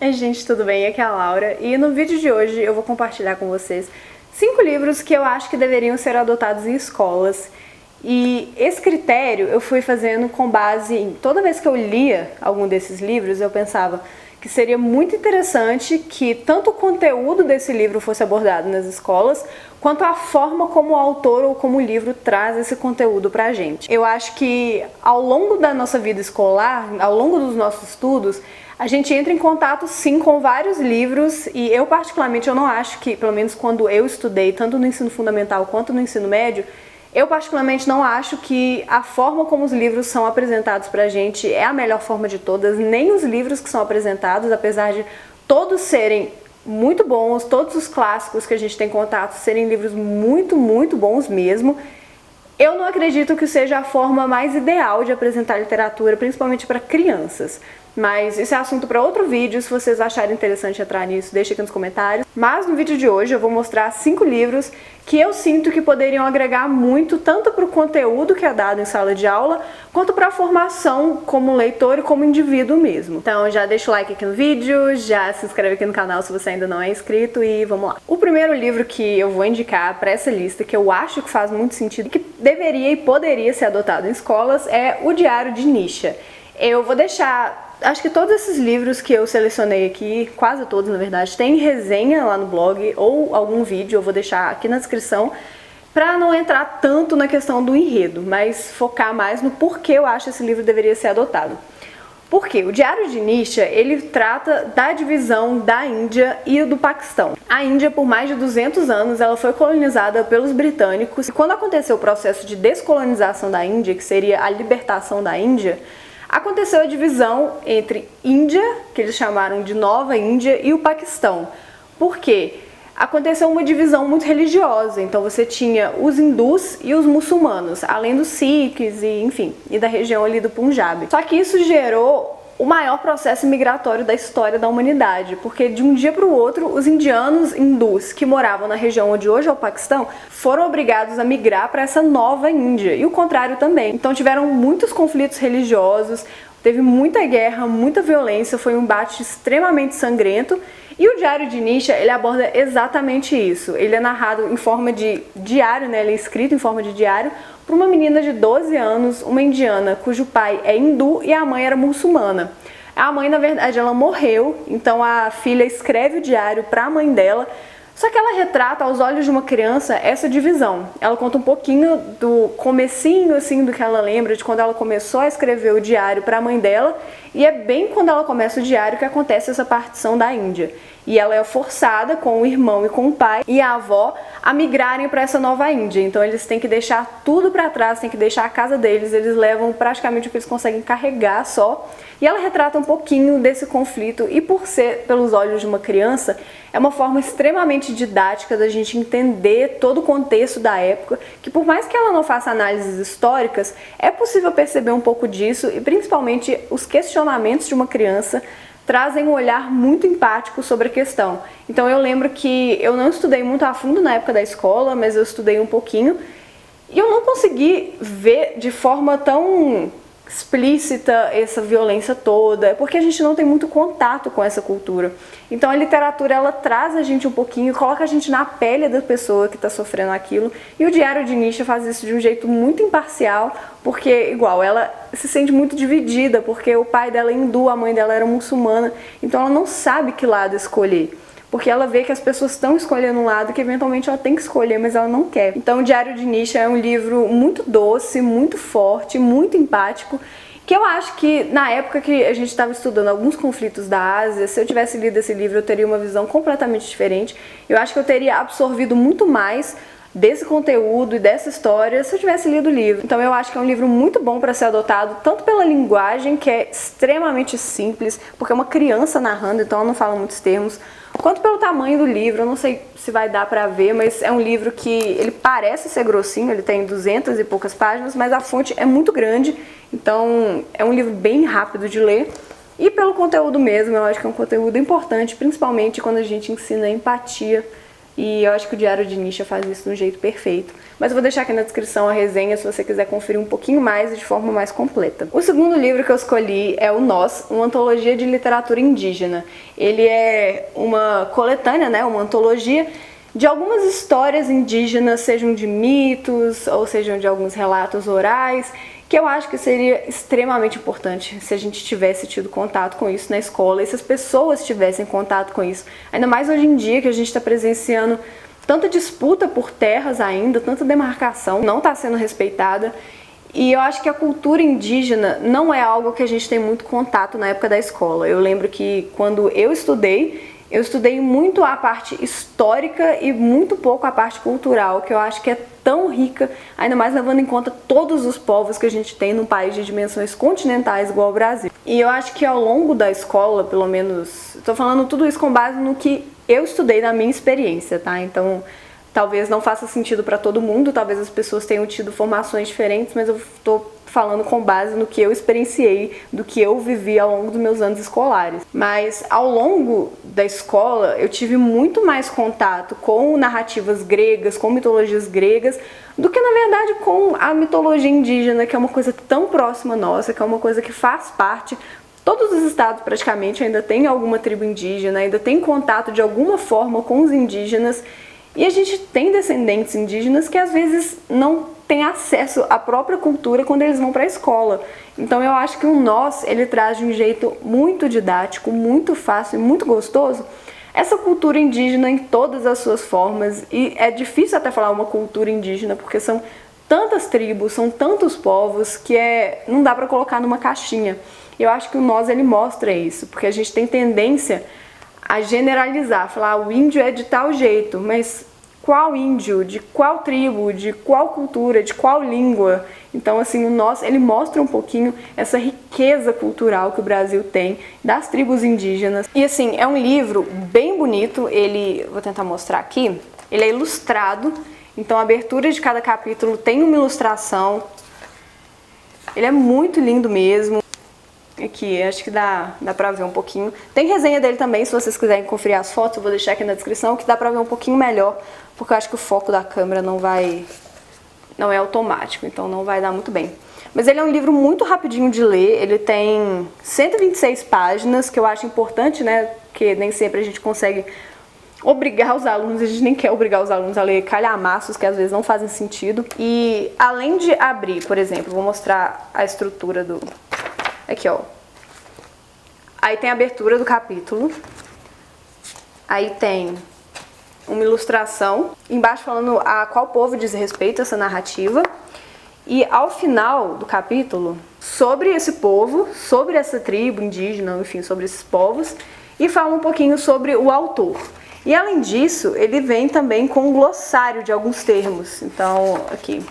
Oi gente, tudo bem? Aqui é a Laura e no vídeo de hoje eu vou compartilhar com vocês 5 livros que eu acho que deveriam ser adotados em escolas. E esse critério eu fui fazendo com base em toda vez que eu lia algum desses livros, eu pensava que seria muito interessante que tanto o conteúdo desse livro fosse abordado nas escolas, quanto a forma como o autor ou como o livro traz esse conteúdo pra gente. Eu acho que ao longo da nossa vida escolar, ao longo dos nossos estudos, a gente entra em contato sim com vários livros e eu particularmente eu não acho que, pelo menos quando eu estudei, tanto no ensino fundamental quanto no ensino médio, eu particularmente não acho que a forma como os livros são apresentados pra gente é a melhor forma de todas, nem os livros que são apresentados, apesar de todos serem muito bons, todos os clássicos que a gente tem contato serem livros muito bons mesmo. Eu não acredito que seja a forma mais ideal de apresentar literatura, principalmente para crianças. Mas isso é assunto para outro vídeo, se vocês acharem interessante entrar nisso, deixa aqui nos comentários. Mas no vídeo de hoje eu vou mostrar 5 livros que eu sinto que poderiam agregar muito, tanto para o conteúdo que é dado em sala de aula, quanto para a formação como leitor e como indivíduo mesmo. Então já deixa o like aqui no vídeo, já se inscreve aqui no canal se você ainda não é inscrito e vamos lá. O primeiro livro que eu vou indicar para essa lista, que eu acho que faz muito sentido, que deveria e poderia ser adotado em escolas, é O Diário de Nisha. Eu vou deixar, acho que todos esses livros que eu selecionei aqui, quase todos na verdade, tem resenha lá no blog ou algum vídeo, eu vou deixar aqui na descrição, para não entrar tanto na questão do enredo, mas focar mais no porquê eu acho esse livro deveria ser adotado. Porque o Diário de Nisha, ele trata da divisão da Índia e do Paquistão. A Índia, por mais de 200 anos, ela foi colonizada pelos britânicos. E quando aconteceu o processo de descolonização da Índia, que seria a libertação da Índia, aconteceu a divisão entre Índia, que eles chamaram de Nova Índia, e o Paquistão. Por quê? Aconteceu uma divisão muito religiosa, então você tinha os hindus e os muçulmanos, além dos sikhs e, enfim, e da região ali do Punjab. Só que isso gerou o maior processo migratório da história da humanidade, porque de um dia para o outro, os indianos hindus que moravam na região onde hoje é o Paquistão foram obrigados a migrar para essa nova Índia, e o contrário também. Então tiveram muitos conflitos religiosos, teve muita guerra, muita violência, foi um embate extremamente sangrento. E o Diário de Nisha, ele aborda exatamente isso. Ele é narrado em forma de diário, né? Ele é escrito em forma de diário por uma menina de 12 anos, uma indiana, cujo pai é hindu e a mãe era muçulmana. A mãe, na verdade, ela morreu, então a filha escreve o diário para a mãe dela, só que ela retrata aos olhos de uma criança essa divisão. Ela conta um pouquinho do comecinho, assim, do que ela lembra, de quando ela começou a escrever o diário para a mãe dela, e é bem quando ela começa o diário que acontece essa partição da Índia. E ela é forçada com o irmão e com o pai e a avó a migrarem para essa nova Índia. Então eles têm que deixar tudo para trás, têm que deixar a casa deles, eles levam praticamente o que eles conseguem carregar só. E ela retrata um pouquinho desse conflito e por ser pelos olhos de uma criança, é uma forma extremamente didática da gente entender todo o contexto da época, que por mais que ela não faça análises históricas, é possível perceber um pouco disso e principalmente os questionamentos de uma criança trazem um olhar muito empático sobre a questão. Então eu lembro que eu não estudei muito a fundo na época da escola, mas eu estudei um pouquinho e eu não consegui ver de forma tão explícita essa violência toda, porque a gente não tem muito contato com essa cultura. Então a literatura, ela traz a gente um pouquinho, coloca a gente na pele da pessoa que está sofrendo aquilo, e o Diário de Nisha faz isso de um jeito muito imparcial, porque igual, ela se sente muito dividida, porque o pai dela é hindu, a mãe dela era muçulmana, então ela não sabe que lado escolher. Porque ela vê que as pessoas estão escolhendo um lado que eventualmente ela tem que escolher, mas ela não quer. Então o Diário de Nisha é um livro muito doce, muito forte, muito empático, que eu acho que na época que a gente estava estudando alguns conflitos da Ásia, se eu tivesse lido esse livro eu teria uma visão completamente diferente. Eu acho que eu teria absorvido muito mais desse conteúdo e dessa história se eu tivesse lido o livro. Então eu acho que é um livro muito bom para ser adotado, tanto pela linguagem, que é extremamente simples, porque é uma criança narrando, então ela não fala muitos termos, quanto pelo tamanho do livro. Eu não sei se vai dar pra ver, mas é um livro que ele parece ser grossinho, ele tem 200 e poucas páginas, mas a fonte é muito grande, então é um livro bem rápido de ler. E pelo conteúdo mesmo, eu acho que é um conteúdo importante, principalmente quando a gente ensina empatia E eu acho que o Diário de Nisha faz isso de um jeito perfeito. Mas eu vou deixar aqui na descrição a resenha se você quiser conferir um pouquinho mais e de forma mais completa. O segundo livro que eu escolhi é o Nós, uma antologia de literatura indígena. Ele é uma coletânea, né, uma antologia de algumas histórias indígenas, sejam de mitos ou sejam de alguns relatos orais, que eu acho que seria extremamente importante se a gente tivesse tido contato com isso na escola e se as pessoas tivessem contato com isso. Ainda mais hoje em dia que a gente está presenciando tanta disputa por terras ainda, tanta demarcação não está sendo respeitada. E eu acho que a cultura indígena não é algo que a gente tem muito contato na época da escola. Eu lembro que quando eu estudei muito a parte histórica e muito pouco a parte cultural, que eu acho que é tão rica, ainda mais levando em conta todos os povos que a gente tem num país de dimensões continentais igual ao Brasil. E eu acho que ao longo da escola, pelo menos, estou falando tudo isso com base no que eu estudei na minha experiência, tá? Então, talvez não faça sentido para todo mundo, talvez as pessoas tenham tido formações diferentes, mas eu estou falando com base no que eu experienciei, do que eu vivi ao longo dos meus anos escolares. Mas ao longo da escola eu tive muito mais contato com narrativas gregas, com mitologias gregas, do que na verdade com a mitologia indígena, que é uma coisa tão próxima nossa, que é uma coisa que faz parte. Todos os estados praticamente ainda tem alguma tribo indígena, ainda tem contato de alguma forma com os indígenas, e a gente tem descendentes indígenas que às vezes não têm acesso à própria cultura quando eles vão para a escola. Então eu acho que o Nós, ele traz de um jeito muito didático, muito fácil e muito gostoso essa cultura indígena em todas as suas formas. E é difícil até falar uma cultura indígena, porque são tantas tribos, são tantos povos que não dá para colocar numa caixinha. Eu acho que o Nós, ele mostra isso, porque a gente tem tendência a generalizar, falar o índio é de tal jeito, mas qual índio, de qual tribo, de qual cultura, de qual língua? Então, assim, o Nós, ele mostra um pouquinho essa riqueza cultural que o Brasil tem, das tribos indígenas. E, assim, é um livro bem bonito, vou tentar mostrar aqui, ele é ilustrado, então a abertura de cada capítulo tem uma ilustração, ele é muito lindo mesmo. Aqui, acho que dá pra ver um pouquinho. Tem resenha dele também, se vocês quiserem conferir as fotos, eu vou deixar aqui na descrição, que dá pra ver um pouquinho melhor, porque eu acho que o foco da câmera não é automático, então não vai dar muito bem. Mas ele é um livro muito rapidinho de ler, ele tem 126 páginas, que eu acho importante, né, porque nem sempre a gente consegue obrigar os alunos, a gente nem quer obrigar os alunos a ler calhamaços que às vezes não fazem sentido. E além de abrir, por exemplo, vou mostrar a estrutura do... Aqui, ó. Aí tem a abertura do capítulo. Aí tem uma ilustração. Embaixo falando a qual povo diz respeito a essa narrativa. E ao final do capítulo, sobre esse povo, sobre essa tribo indígena, enfim, sobre esses povos. E fala um pouquinho sobre o autor. E além disso, ele vem também com um glossário de alguns termos. Então, aqui...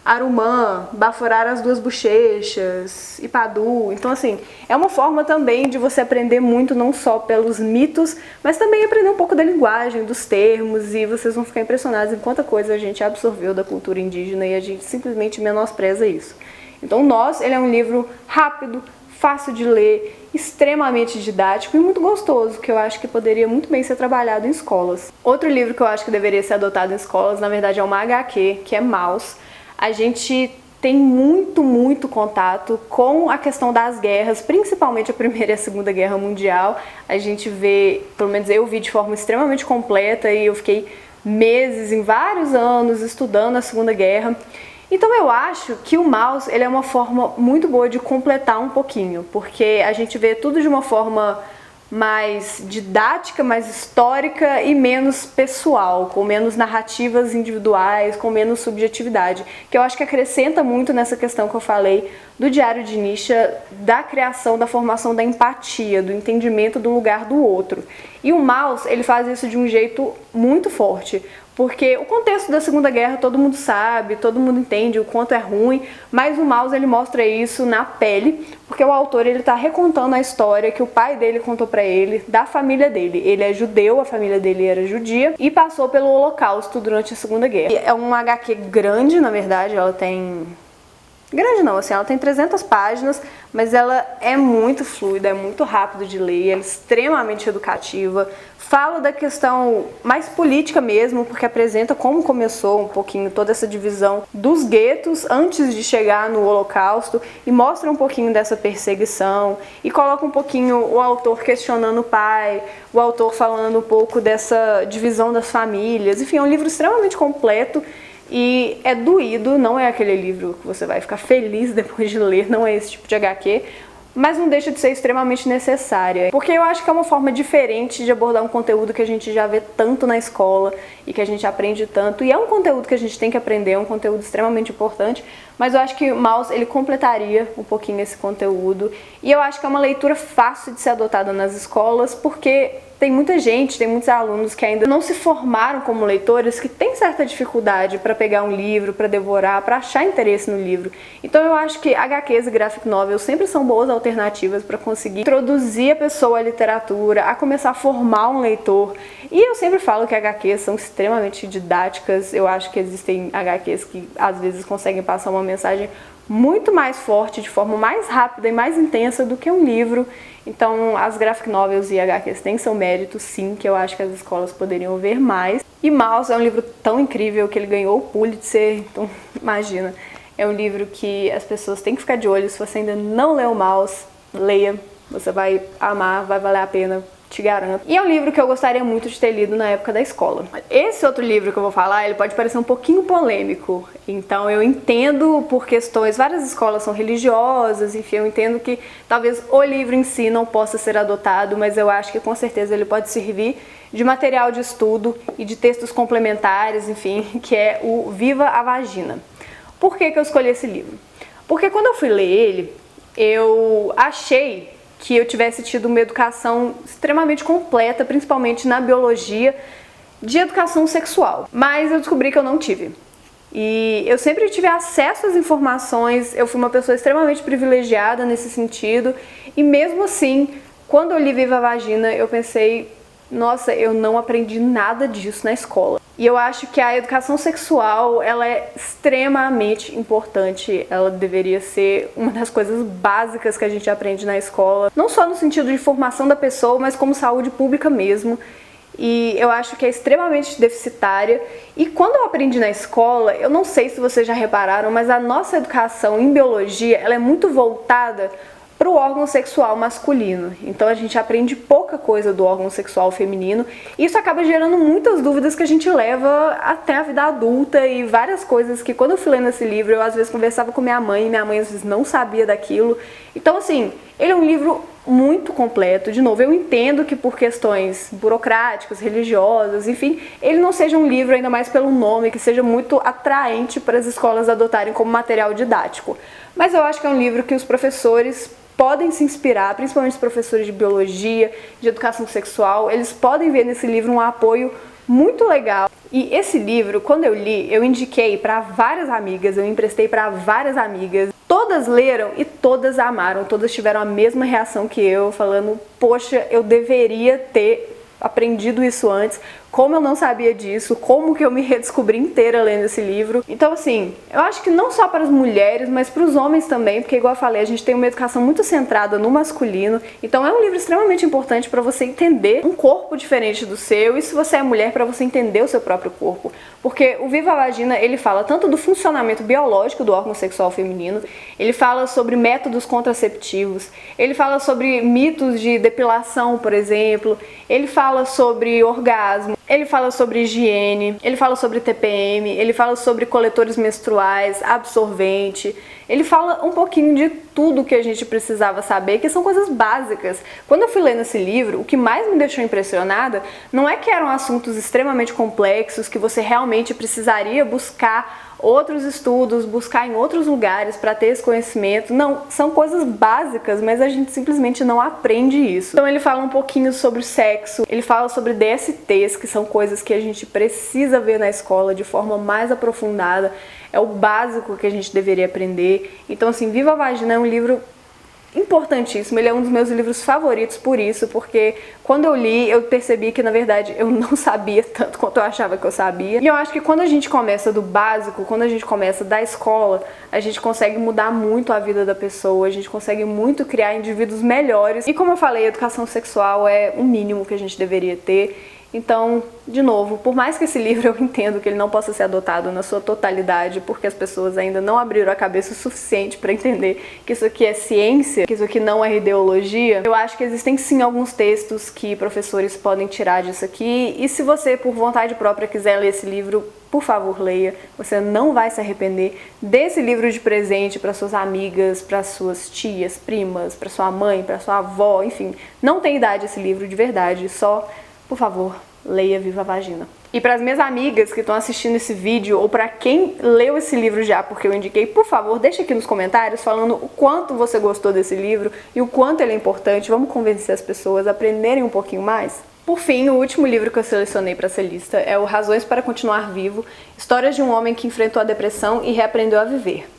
Arumã, baforar as duas bochechas, Ipadu. Então, assim, é uma forma também de você aprender muito, não só pelos mitos, mas também aprender um pouco da linguagem, dos termos, e vocês vão ficar impressionados em quanta coisa a gente absorveu da cultura indígena e a gente simplesmente menospreza isso. Então, Nós, ele é um livro rápido, fácil de ler, extremamente didático e muito gostoso, que eu acho que poderia muito bem ser trabalhado em escolas. Outro livro que eu acho que deveria ser adotado em escolas, na verdade, é uma HQ, que é Maus. A gente tem muito contato com a questão das guerras, principalmente a Primeira e a Segunda Guerra Mundial. A gente vê, pelo menos eu vi de forma extremamente completa e eu fiquei meses, em vários anos, estudando a Segunda Guerra. Então eu acho que o Maus, ele é uma forma muito boa de completar um pouquinho, porque a gente vê tudo de uma forma mais didática, mais histórica e menos pessoal, com menos narrativas individuais, com menos subjetividade, que eu acho que acrescenta muito nessa questão que eu falei do Diário de Nisha, da criação, da formação da empatia, do entendimento do lugar do outro. E o Maus, ele faz isso de um jeito muito forte, porque o contexto da Segunda Guerra todo mundo sabe, todo mundo entende o quanto é ruim, mas o Maus, ele mostra isso na pele, porque o autor, ele tá recontando a história que o pai dele contou pra ele, da família dele. Ele é judeu, a família dele era judia, e passou pelo Holocausto durante a Segunda Guerra. É uma HQ grande, na verdade, ela tem grande não, assim, ela tem 300 páginas, mas ela é muito fluida, é muito rápido de ler, ela é extremamente educativa, fala da questão mais política mesmo, porque apresenta como começou um pouquinho toda essa divisão dos guetos antes de chegar no Holocausto e mostra um pouquinho dessa perseguição e coloca um pouquinho o autor questionando o pai, o autor falando um pouco dessa divisão das famílias, enfim, é um livro extremamente completo. E é doído, não é aquele livro que você vai ficar feliz depois de ler, não é esse tipo de HQ, mas não deixa de ser extremamente necessária. Porque eu acho que é uma forma diferente de abordar um conteúdo que a gente já vê tanto na escola e que a gente aprende tanto. E é um conteúdo que a gente tem que aprender, é um conteúdo extremamente importante, mas eu acho que Maus, ele completaria um pouquinho esse conteúdo. E eu acho que é uma leitura fácil de ser adotada nas escolas, porque tem muita gente, tem muitos alunos que ainda não se formaram como leitores, que tem certa dificuldade para pegar um livro, para devorar, para achar interesse no livro. Então eu acho que HQs e graphic novels sempre são boas alternativas para conseguir introduzir a pessoa à literatura, a começar a formar um leitor. E eu sempre falo que HQs são extremamente didáticas, eu acho que existem HQs que às vezes conseguem passar uma mensagem muito mais forte, de forma mais rápida e mais intensa do que um livro. Então as graphic novels e HQs têm seu mérito, sim, que eu acho que as escolas poderiam ver mais. E Maus é um livro tão incrível que ele ganhou o Pulitzer, então imagina, é um livro que as pessoas têm que ficar de olho. Se você ainda não leu Maus, leia, você vai amar, vai valer a pena, te garanto. E é um livro que eu gostaria muito de ter lido na época da escola. Esse outro livro que eu vou falar, ele pode parecer um pouquinho polêmico, então eu entendo por questões, várias escolas são religiosas, enfim, eu entendo que talvez o livro em si não possa ser adotado, mas eu acho que com certeza ele pode servir de material de estudo e de textos complementares, enfim, que é o Viva a Vagina. Por que eu escolhi esse livro? Porque quando eu fui ler ele, eu achei que eu tivesse tido uma educação extremamente completa, principalmente na biologia, de educação sexual. Mas eu descobri que eu não tive. E eu sempre tive acesso às informações, eu fui uma pessoa extremamente privilegiada nesse sentido, e mesmo assim, quando eu li Viva a Vagina, eu pensei, nossa, eu não aprendi nada disso na escola. E eu acho que a educação sexual, ela é extremamente importante, ela deveria ser uma das coisas básicas que a gente aprende na escola, não só no sentido de formação da pessoa, mas como saúde pública mesmo. E eu acho que é extremamente deficitária. E quando eu aprendi na escola, eu não sei se vocês já repararam, mas a nossa educação em biologia, ela é muito voltada para o órgão sexual masculino. Então a gente aprende pouca coisa do órgão sexual feminino. E isso acaba gerando muitas dúvidas que a gente leva até a vida adulta e várias coisas que quando eu fui lendo esse livro, eu às vezes conversava com minha mãe e minha mãe às vezes não sabia daquilo. Então assim, ele é um livro muito completo. De novo, eu entendo que por questões burocráticas, religiosas, enfim, ele não seja um livro, ainda mais pelo nome, que seja muito atraente para as escolas adotarem como material didático. Mas eu acho que é um livro que os professores podem se inspirar, principalmente os professores de biologia, de educação sexual, eles podem ver nesse livro um apoio muito legal. E esse livro, quando eu li, eu indiquei para várias amigas, eu emprestei para várias amigas. Todas leram e todas amaram, todas tiveram a mesma reação que eu, falando, poxa, eu deveria ter aprendido isso antes, como eu não sabia disso, como que eu me redescobri inteira lendo esse livro. Então assim, eu acho que não só para as mulheres, mas para os homens também, porque igual eu falei, a gente tem uma educação muito centrada no masculino, então é um livro extremamente importante para você entender um corpo diferente do seu, e se você é mulher, para você entender o seu próprio corpo. Porque o Viva a Vagina, ele fala tanto do funcionamento biológico do órgão sexual feminino, ele fala sobre métodos contraceptivos, ele fala sobre mitos de depilação, por exemplo, ele fala sobre orgasmo, ele fala sobre higiene, ele fala sobre TPM, ele fala sobre coletores menstruais, absorvente, ele fala um pouquinho de tudo que a gente precisava saber, que são coisas básicas. Quando eu fui lendo esse livro, o que mais me deixou impressionada não é que eram assuntos extremamente complexos, que você realmente precisaria buscar outros estudos, buscar em outros lugares para ter esse conhecimento. Não, são coisas básicas, mas a gente simplesmente não aprende isso. Então ele fala um pouquinho sobre o sexo, ele fala sobre DSTs, que são coisas que a gente precisa ver na escola de forma mais aprofundada, é o básico que a gente deveria aprender. Então assim, Viva a Vagina é um livro importantíssimo, ele é um dos meus livros favoritos por isso, porque quando eu li, eu percebi que na verdade eu não sabia tanto quanto eu achava que eu sabia. E eu acho que quando a gente começa do básico, quando a gente começa da escola, a gente consegue mudar muito a vida da pessoa, a gente consegue muito criar indivíduos melhores. E como eu falei, a educação sexual é o mínimo que a gente deveria ter. Então, de novo, por mais que esse livro eu entendo que ele não possa ser adotado na sua totalidade, porque as pessoas ainda não abriram a cabeça o suficiente para entender que isso aqui é ciência, que isso aqui não é ideologia, eu acho que existem sim alguns textos que professores podem tirar disso aqui, e se você, por vontade própria, quiser ler esse livro, por favor, leia. Você não vai se arrepender. Dê esse livro de presente para suas amigas, para suas tias, primas, para sua mãe, para sua avó, enfim. Não tem idade esse livro, de verdade, só... Por favor, leia Viva a Vagina. E para as minhas amigas que estão assistindo esse vídeo, ou para quem leu esse livro já, porque eu indiquei, por favor, deixa aqui nos comentários falando o quanto você gostou desse livro e o quanto ele é importante. Vamos convencer as pessoas a aprenderem um pouquinho mais? Por fim, o último livro que eu selecionei para essa lista é o Razões para Continuar Vivo, Histórias de um Homem que Enfrentou a Depressão e Reaprendeu a Viver.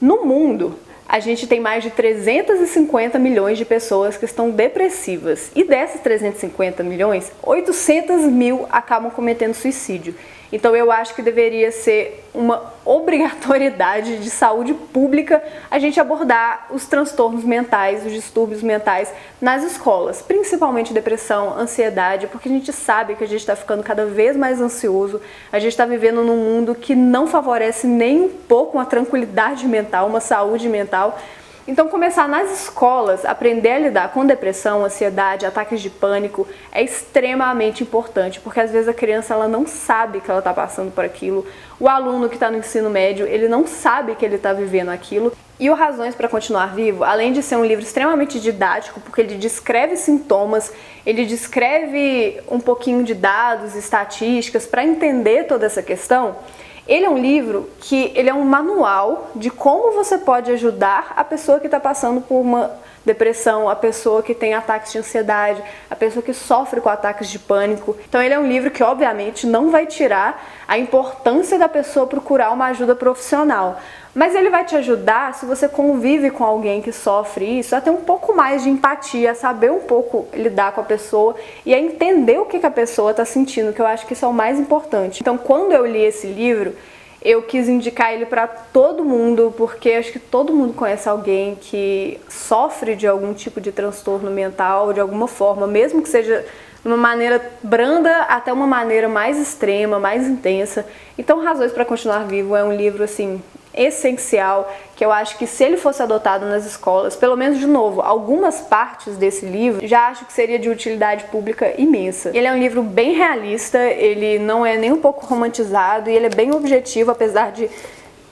No mundo, a gente tem mais de 350 milhões de pessoas que estão depressivas. E dessas 350 milhões, 800 mil acabam cometendo suicídio. Então eu acho que deveria ser uma obrigatoriedade de saúde pública a gente abordar os transtornos mentais, os distúrbios mentais nas escolas, principalmente depressão, ansiedade, porque a gente sabe que a gente está ficando cada vez mais ansioso, a gente está vivendo num mundo que não favorece nem um pouco uma tranquilidade mental, uma saúde mental. Então começar nas escolas, aprender a lidar com depressão, ansiedade, ataques de pânico é extremamente importante, porque às vezes a criança ela não sabe que ela está passando por aquilo, o aluno que está no ensino médio ele não sabe que ele está vivendo aquilo. E o Razões para Continuar Vivo, além de ser um livro extremamente didático, porque ele descreve sintomas, ele descreve um pouquinho de dados, estatísticas para entender toda essa questão. Ele é um livro que ele é um manual de como você pode ajudar a pessoa que está passando por uma depressão, a pessoa que tem ataques de ansiedade, a pessoa que sofre com ataques de pânico. Então ele é um livro que obviamente não vai tirar a importância da pessoa procurar uma ajuda profissional, mas ele vai te ajudar, se você convive com alguém que sofre isso, a ter um pouco mais de empatia, a saber um pouco lidar com a pessoa e a entender o que a pessoa está sentindo, que eu acho que isso é o mais importante. Então quando eu li esse livro, eu quis indicar ele para todo mundo, porque acho que todo mundo conhece alguém que sofre de algum tipo de transtorno mental, de alguma forma, mesmo que seja de uma maneira branda até uma maneira mais extrema, mais intensa. Então Razões para Continuar Vivo é um livro assim essencial, que eu acho que se ele fosse adotado nas escolas, pelo menos de novo, algumas partes desse livro, já acho que seria de utilidade pública imensa. Ele é um livro bem realista, ele não é nem um pouco romantizado e ele é bem objetivo, apesar de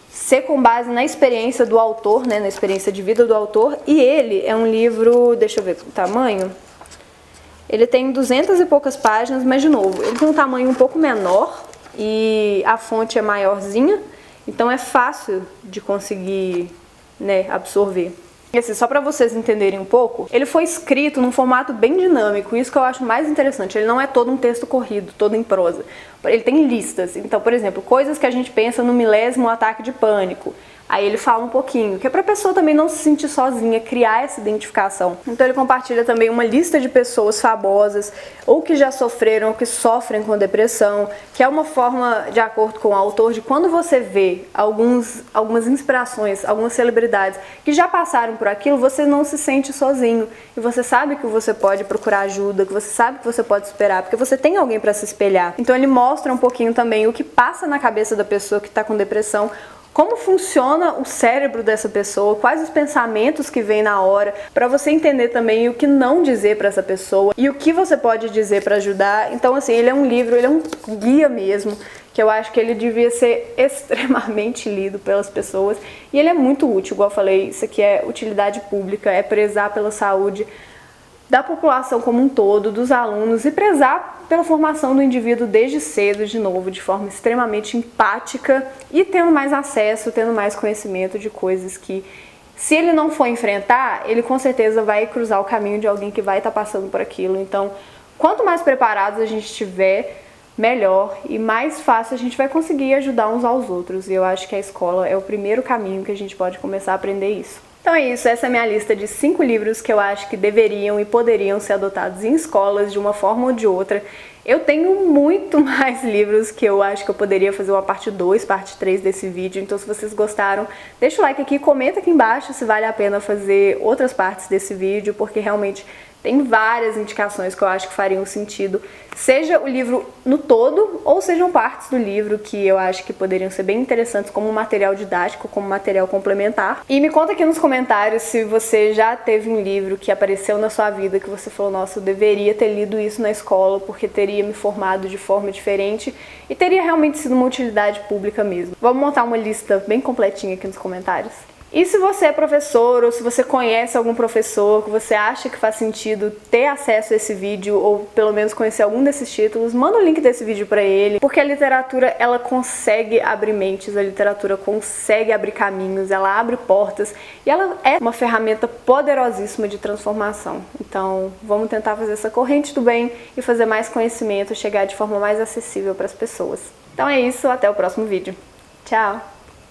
ser com base na experiência do autor, né, na experiência de vida do autor, e ele é um livro, deixa eu ver o tamanho, ele tem 200 e poucas páginas, mas de novo, ele tem um tamanho um pouco menor e a fonte é maiorzinha, então é fácil de conseguir, né, absorver. E assim, só para vocês entenderem um pouco, ele foi escrito num formato bem dinâmico, isso que eu acho mais interessante. Ele não é todo um texto corrido, todo em prosa. Ele tem listas. Então, por exemplo, coisas que a gente pensa no milésimo ataque de pânico. Aí ele fala um pouquinho, que é pra pessoa também não se sentir sozinha, criar essa identificação. Então ele compartilha também uma lista de pessoas famosas, ou que já sofreram, ou que sofrem com depressão, que é uma forma, de acordo com o autor, de quando você vê algumas inspirações, algumas celebridades que já passaram por aquilo, você não se sente sozinho. E você sabe que você pode procurar ajuda, que você sabe que você pode esperar, porque você tem alguém pra se espelhar. Então ele mostra um pouquinho também o que passa na cabeça da pessoa que tá com depressão, como funciona o cérebro dessa pessoa, quais os pensamentos que vêm na hora, para você entender também o que não dizer para essa pessoa e o que você pode dizer para ajudar. Então assim, ele é um livro, ele é um guia mesmo, que eu acho que ele devia ser extremamente lido pelas pessoas e ele é muito útil, igual eu falei, isso aqui é utilidade pública, é prezar pela saúde da população como um todo, dos alunos e prezar pela formação do indivíduo desde cedo, de novo, de forma extremamente empática e tendo mais acesso, tendo mais conhecimento de coisas que, se ele não for enfrentar, ele com certeza vai cruzar o caminho de alguém que vai estar passando por aquilo. Então, quanto mais preparados a gente estiver, melhor e mais fácil a gente vai conseguir ajudar uns aos outros. E eu acho que a escola é o primeiro caminho que a gente pode começar a aprender isso. Então é isso, essa é a minha lista de 5 livros que eu acho que deveriam e poderiam ser adotados em escolas de uma forma ou de outra. Eu tenho muito mais livros que eu acho que eu poderia fazer uma parte 2, parte 3 desse vídeo, então se vocês gostaram, deixa o like aqui, comenta aqui embaixo se vale a pena fazer outras partes desse vídeo, porque realmente tem várias indicações que eu acho que fariam sentido, seja o livro no todo, ou sejam partes do livro que eu acho que poderiam ser bem interessantes como material didático, como material complementar. E me conta aqui nos comentários se você já teve um livro que apareceu na sua vida que você falou, nossa, eu deveria ter lido isso na escola porque teria me formado de forma diferente e teria realmente sido uma utilidade pública mesmo. Vamos montar uma lista bem completinha aqui nos comentários. E se você é professor ou se você conhece algum professor que você acha que faz sentido ter acesso a esse vídeo ou pelo menos conhecer algum desses títulos, manda o link desse vídeo pra ele, porque a literatura, ela consegue abrir mentes, a literatura consegue abrir caminhos, ela abre portas e ela é uma ferramenta poderosíssima de transformação. Então, vamos tentar fazer essa corrente do bem e fazer mais conhecimento, chegar de forma mais acessível para as pessoas. Então é isso, até o próximo vídeo. Tchau!